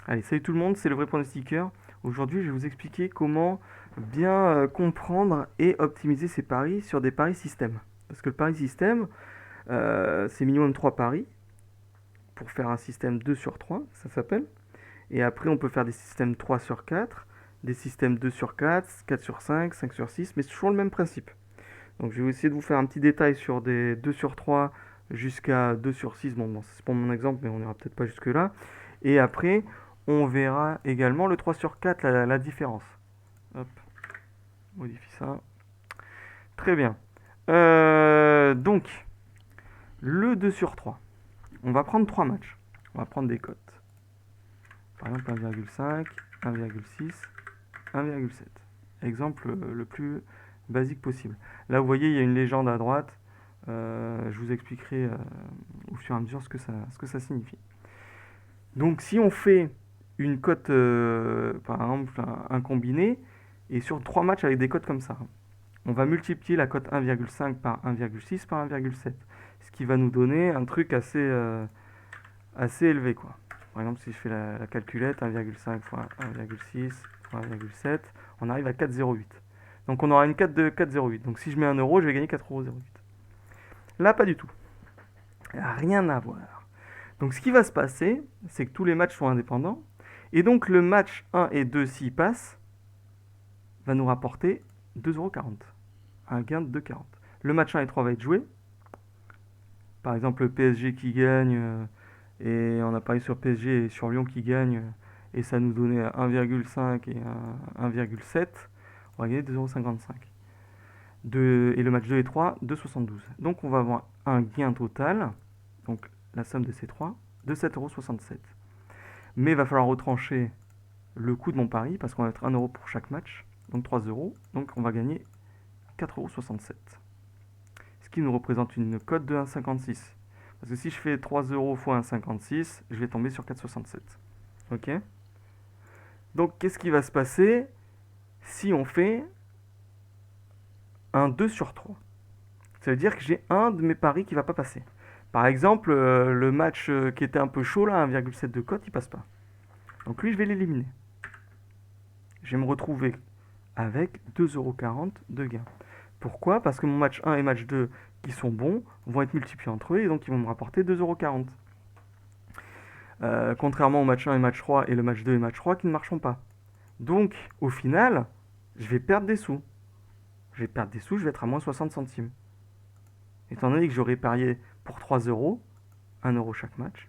Allez, salut tout le monde, c'est le vrai pronostiqueur. Aujourd'hui, je vais vous expliquer comment bien comprendre et optimiser ses paris sur des paris système. Parce que le pari système, c'est minimum 3 paris pour faire un système 2 sur 3, ça s'appelle. Et après, on peut faire des systèmes 3 sur 4, des systèmes 2 sur 4, 4 sur 5, 5 sur 6, mais c'est toujours le même principe. Donc je vais essayer de vous faire un petit détail sur des 2 sur 3 jusqu'à 2 sur 6. Bon, c'est pour mon exemple, mais on n'ira peut-être pas jusque là. Et après, on verra également le 3 sur 4, la différence. Hop, modifie ça. Très bien. Donc, le 2 sur 3. On va prendre 3 matchs. On va prendre des cotes. Par exemple, 1,5, 1,6, 1,7. Exemple le plus basique possible. Là, vous voyez, il y a une légende à droite. Je vous expliquerai au fur et à mesure ce que ça signifie. Donc, si on fait une cote, par exemple, un combiné, et sur 3 matchs avec des cotes comme ça, on va multiplier la cote 1,5 par 1,6 par 1,7. Ce qui va nous donner un truc assez élevé, quoi. Par exemple, si je fais la calculette, 1,5 fois 1,6 fois 1,7, on arrive à 4,08. Donc on aura une cote de 4,08. Donc si je mets 1 euro, je vais gagner 4,08 €. Là, pas du tout. Rien à voir. Donc ce qui va se passer, c'est que tous les matchs sont indépendants. Et donc le match 1 et 2, s'il passe, va nous rapporter 2,40 €. Un gain de 2,40 €. Le match 1 et 3 va être joué. Par exemple, le PSG qui gagne, et on a parié sur PSG et sur Lyon qui gagne, et ça nous donnait 1,5 et 1,7. On va gagner 2,55 €. Et le match 2 et 3, 2,72 €. Donc on va avoir un gain total, donc la somme de ces trois, de 7,67 €. Mais il va falloir retrancher le coût de mon pari, parce qu'on va mettre 1 euro pour chaque match, donc 3 euros. Donc on va gagner 4,67 €. Ce qui nous représente une cote de 1,56. Parce que si je fais 3 euros fois 1,56, je vais tomber sur 4,67. Ok. Donc qu'est-ce qui va se passer si on fait un 2 sur 3? Ça veut dire que j'ai un de mes paris qui va pas passer. Par exemple, le match qui était un peu chaud, là, 1,7 de cote, il passe pas. Donc lui, je vais l'éliminer. Je vais me retrouver avec 2,40 € de gain. Pourquoi? Parce que mon match 1 et match 2, qui sont bons, vont être multipliés entre eux et donc ils vont me rapporter 2,40 €. Contrairement au match 1 et match 3 et le match 2 et match 3 qui ne marcheront pas. Donc, au final, je vais perdre des sous. Je vais perdre des sous, je vais être à moins 60 centimes. Étant donné que j'aurais parié pour 3 euros, 1 euro chaque match,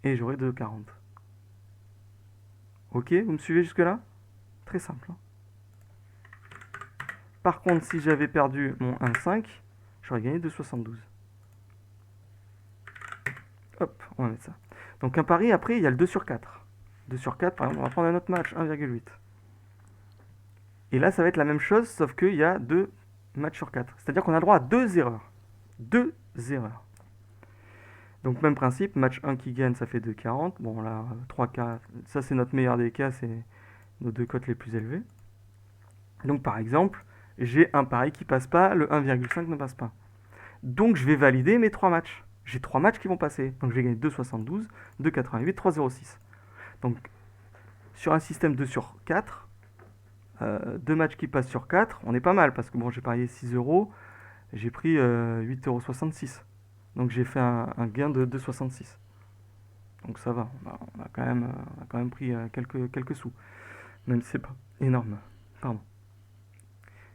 et j'aurai 2,40 €. Ok, vous me suivez jusque-là? Très simple. Hein. Par contre, si j'avais perdu mon 1,5, j'aurais gagné 2,72 €. Hop, on va mettre ça. Donc un pari, après, il y a le 2 sur 4. 2 sur 4, par exemple, on va prendre un autre match, 1,8. Et là, ça va être la même chose, sauf qu'il y a 2 matchs sur 4. C'est-à-dire qu'on a le droit à 2 erreurs. 2 erreurs. Donc même principe, match 1 qui gagne, ça fait 2,40. Bon là, 3 4, ça c'est notre meilleur des cas, c'est nos deux cotes les plus élevées. Donc par exemple, j'ai un pari qui passe pas, le 1,5 ne passe pas. Donc je vais valider mes 3 matchs. J'ai 3 matchs qui vont passer. Donc je vais gagner 2,72, 2,88, 3,06. Donc sur un système 2 sur 4, 2 matchs qui passent sur 4, on est pas mal parce que bon, j'ai parié 6 euros, j'ai pris 8,66 €. Donc j'ai fait un gain de 2,66. Donc ça va, on a quand même pris quelques sous, même si c'est pas énorme. Pardon.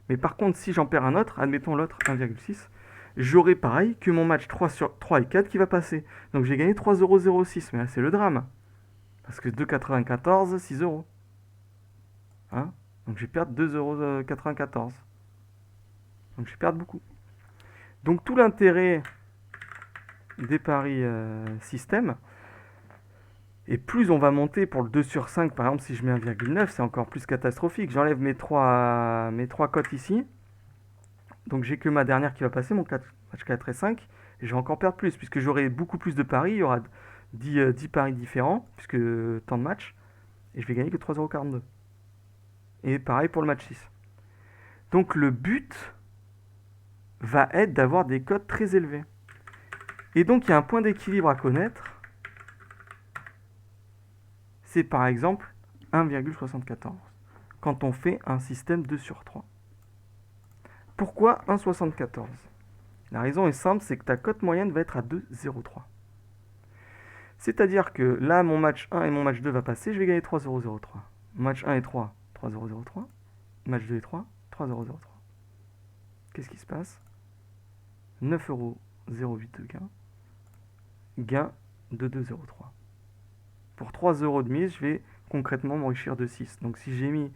Mais par contre, si j'en perds un autre, admettons l'autre 1,6, j'aurai pareil que mon match 3 et 4 qui va passer. Donc j'ai gagné 3,06 €. Mais là, c'est le drame. Parce que 2,94, 6 euros. Hein. Donc je vais perdre 2,94 €. Donc je vais perdre beaucoup. Donc tout l'intérêt des paris système, et plus on va monter pour le 2 sur 5, par exemple, si je mets 1,9, c'est encore plus catastrophique. J'enlève mes trois cotes ici. Donc j'ai que ma dernière qui va passer, mon match 4 et 5. Et je vais encore perdre plus, puisque j'aurai beaucoup plus de paris. Il y aura 10 paris différents, puisque tant de matchs. Et je vais gagner que 3,42 €. Et pareil pour le match 6. Donc le but va être d'avoir des cotes très élevées. Et donc il y a un point d'équilibre à connaître. c'est par exemple 1,74 quand on fait un système 2 sur 3. Pourquoi 1,74? La raison est simple, c'est que ta cote moyenne va être à 2,03. C'est-à-dire que là, mon match 1 et mon match 2 va passer, je vais gagner 3,003. Match 1 et 3, 3,003. Match 2 et 3, 3,003. Qu'est-ce qui se passe? 9,08€ de gain. Gain de 2,03. Pour 3 euros de mise, je vais concrètement m'enrichir de 6. Donc si j'ai mis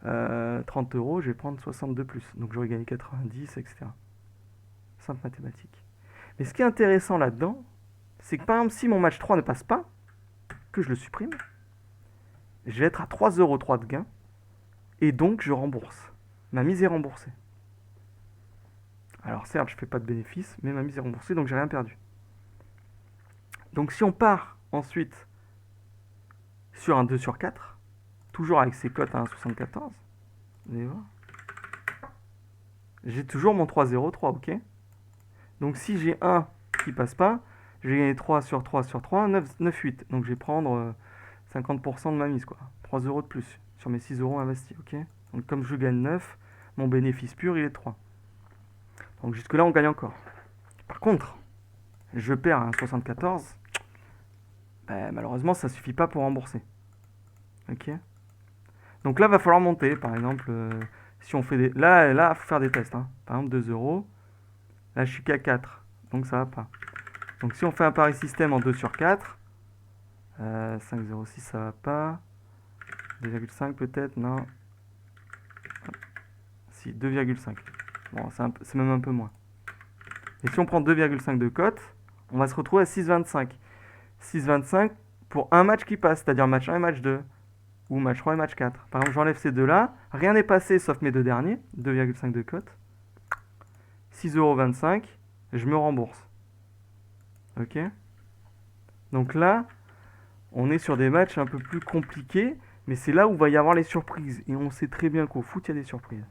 30 euros, je vais prendre 62 plus. Donc j'aurais gagné 90, etc. Simple mathématique. Mais ce qui est intéressant là-dedans, c'est que par exemple, si mon match 3 ne passe pas, que je le supprime, je vais être à 3,03€ de gain, et donc je rembourse. Ma mise est remboursée. Alors certes, je ne fais pas de bénéfice, mais ma mise est remboursée, donc j'ai rien perdu. Donc si on part ensuite sur un 2 sur 4, toujours avec ses cotes à 1,74, vous allez voir, j'ai toujours mon 3,03, ok? Donc si j'ai 1 qui passe pas, je vais gagner 3 sur 3 sur 3, 9, 8. Donc je vais prendre 50% de ma mise, quoi. 3 euros de plus sur mes 6 euros investis, ok? Donc comme je gagne 9, mon bénéfice pur, il est 3. Donc jusque-là, on gagne encore. Par contre, je perds un 74, ben, malheureusement, ça suffit pas pour rembourser. Ok? Donc là, va falloir monter. Par exemple, si on fait des... Là, faut faire des tests. Hein. Par exemple, 2 euros. Là, je suis qu'à 4. Donc ça va pas. Donc si on fait un pari système en 2 sur 4, 5,06 ça va pas. 2,5 peut-être, non. Si, 2,5. Bon, c'est même un peu moins. Et si on prend 2,5 de cote, on va se retrouver à 6,25. 6,25 pour un match qui passe, c'est-à-dire match 1 et match 2. Ou match 3 et match 4. Par exemple, j'enlève ces deux-là. Rien n'est passé sauf mes deux derniers. 2,5 de cote. 6,25€. Je me rembourse. Ok? Donc là, on est sur des matchs un peu plus compliqués. Mais c'est là où va y avoir les surprises. Et on sait très bien qu'au foot, il y a des surprises.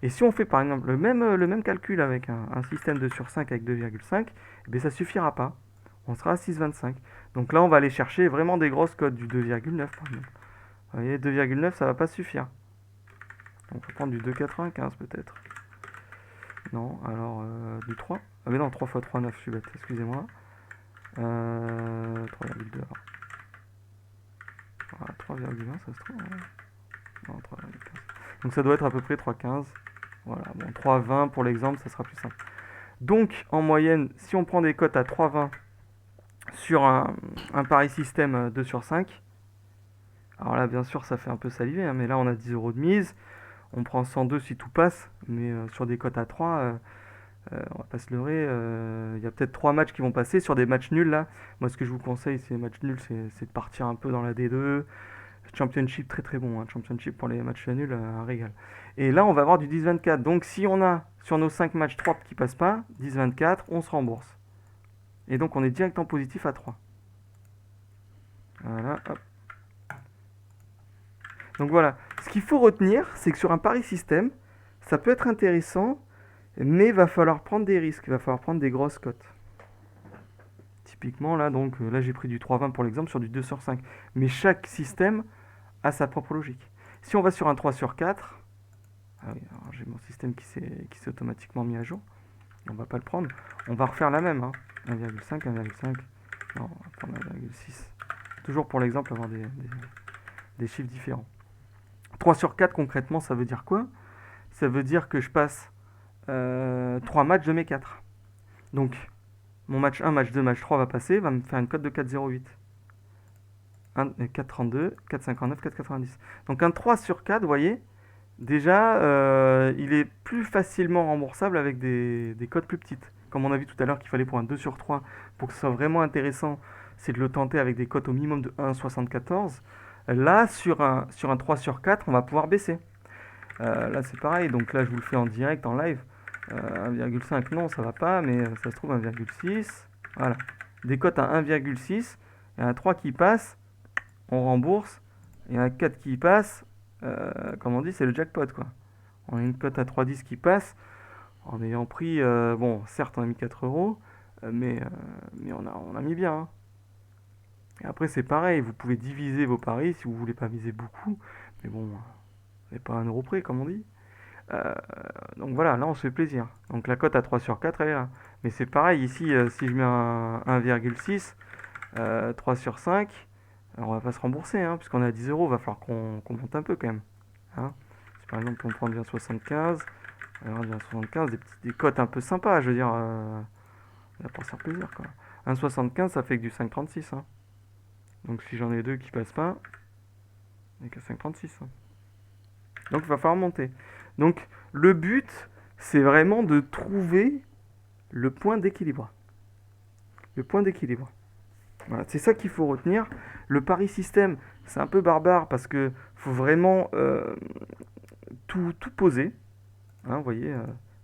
Et si on fait par exemple le même calcul avec un système 2 sur 5 avec 2,5, eh ça suffira pas. On sera à 6,25. Donc là, on va aller chercher vraiment des grosses cotes du 2,9 par exemple. Vous voyez, 2,9 ça va pas suffire. Donc on va prendre du 2,95 peut-être. Non, alors du 3. Ah mais non, 3 x 3, 9, je suis bête, excusez-moi. 3,2 alors. Ah, 3,1 ça se trouve. Non, 3,15. Donc ça doit être à peu près 3,15. Voilà, bon, 3,20 pour l'exemple, ça sera plus simple. Donc en moyenne, si on prend des cotes à 3,20 sur un pari système 2 sur 5, alors là bien sûr ça fait un peu saliver, hein, mais là on a 10 euros de mise, on prend 102 si tout passe, mais sur des cotes à 3, on va pas se leurrer, il y a peut-être 3 matchs qui vont passer sur des matchs nuls là. Moi ce que je vous conseille, c'est les matchs nuls, c'est de partir un peu dans la D2. Championship très très bon, hein. Championship pour les matchs nuls, un régal. Et là on va avoir du 10-24, donc si on a sur nos 5 matchs 3 qui passent pas, 10-24, on se rembourse. Et donc on est direct en positif à 3. Voilà, hop. Donc voilà, ce qu'il faut retenir, c'est que sur un pari système, ça peut être intéressant, mais il va falloir prendre des risques, il va falloir prendre des grosses cotes. Typiquement là, donc là j'ai pris du 3,20 pour l'exemple sur du 2 sur 5. Mais chaque système a sa propre logique. Si on va sur un 3 sur 4, ah oui, alors j'ai mon système qui s'est automatiquement mis à jour. On va pas le prendre. On va refaire la même. Hein. 1,5, 1,5. Non, on va prendre 1,6. Toujours pour l'exemple, avoir des chiffres différents. 3 sur 4, concrètement, ça veut dire quoi? Ça veut dire que je passe 3 matchs de mes 4. Donc, mon match 1, match 2, match 3 va passer, va me faire une cote de 4,08. 4,32, 4,59, 4,90. Donc un 3 sur 4, vous voyez, déjà, il est plus facilement remboursable avec des cotes plus petites. Comme on a vu tout à l'heure qu'il fallait pour un 2 sur 3, pour que ce soit vraiment intéressant, c'est de le tenter avec des cotes au minimum de 1,74. Là, sur un 3 sur 4, on va pouvoir baisser. Là, c'est pareil. Donc là, je vous le fais en direct, en live. 1,5, non, ça va pas, mais ça se trouve 1,6. Voilà. Des cotes à 1,6 et un 3 qui passe, on rembourse. Et un 4 qui passe, comme on dit, c'est le jackpot, quoi. On a une cote à 3,10 qui passe, en ayant pris, bon, certes, on a mis 4 euros, mais on a mis bien. Hein. Et après, c'est pareil, vous pouvez diviser vos paris si vous voulez pas miser beaucoup. Mais bon, c'est pas un euro près, comme on dit. Euh, donc voilà, là on se fait plaisir. Donc la cote à 3 sur 4 elle est là. Mais c'est pareil ici, si je mets un 1,6, 3 sur 5, on va pas se rembourser, hein, puisqu'on est à 10 euros, il va falloir qu'on monte un peu quand même. Hein. Si par exemple on prend 1,75, alors 1,75, des cotes un peu sympas, je veux dire, là pour se faire plaisir quoi. 1,75 ça fait que du 5,36. Hein. Donc si j'en ai deux qui passent pas, il n'y a que 5,36. Hein. Donc il va falloir monter. Donc le but, c'est vraiment de trouver le point d'équilibre. Le point d'équilibre. Voilà, c'est ça qu'il faut retenir. Le pari système, c'est un peu barbare parce que faut vraiment tout poser. Hein, vous voyez,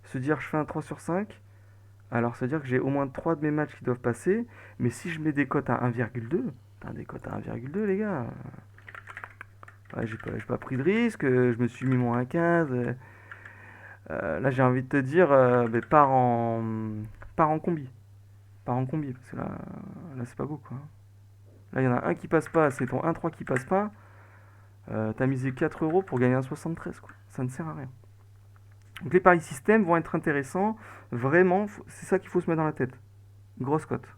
se dire je fais un 3 sur 5. Alors ça veut dire que j'ai au moins 3 de mes matchs qui doivent passer. Mais si je mets des cotes à 1,2, des cotes à 1,2 les gars. Ouais, j'ai pas pris de risque, je me suis mis mon 1,15. Là j'ai envie de te dire, pars en combi. Pars en combi, parce que là c'est pas beau quoi. Là il y en a un qui passe pas, c'est ton 1,3 qui passe pas. T'as misé 4 euros pour gagner un 73 quoi. Ça ne sert à rien. Donc les paris système vont être intéressants. Vraiment, c'est ça qu'il faut se mettre dans la tête. Grosse cote.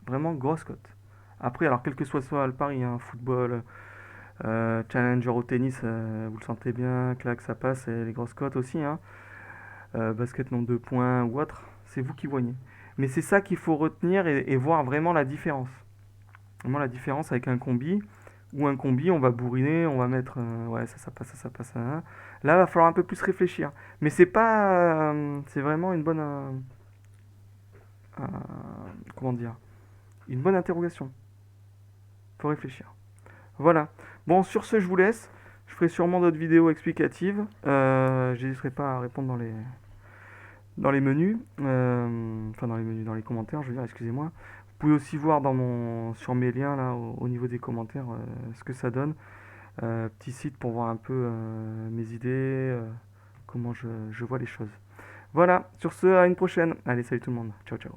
Vraiment grosse cote. Après, alors quel que soit le pari, hein, football, challenger au tennis, vous le sentez bien, clac, ça passe, et les grosses cotes aussi. Hein. Basket nombre de points ou autre, c'est vous qui voyez. Mais c'est ça qu'il faut retenir et voir vraiment la différence. Vraiment la différence avec un combi. Ou un combi, on va bourriner, on va mettre ouais ça passe, ça passe. Hein. Là, il va falloir un peu plus réfléchir. Mais c'est pas, c'est vraiment une bonne, comment dire, une bonne interrogation. Faut réfléchir. Voilà. Bon, sur ce, je vous laisse. Je ferai sûrement d'autres vidéos explicatives. J'hésiterai pas à répondre dans les menus, enfin dans les menus, dans les commentaires, je veux dire, excusez-moi. Vous pouvez aussi voir sur mes liens là, au niveau des commentaires, ce que ça donne. Petit site pour voir un peu mes idées, comment je vois les choses. Voilà, sur ce, à une prochaine. Allez, salut tout le monde. Ciao, ciao.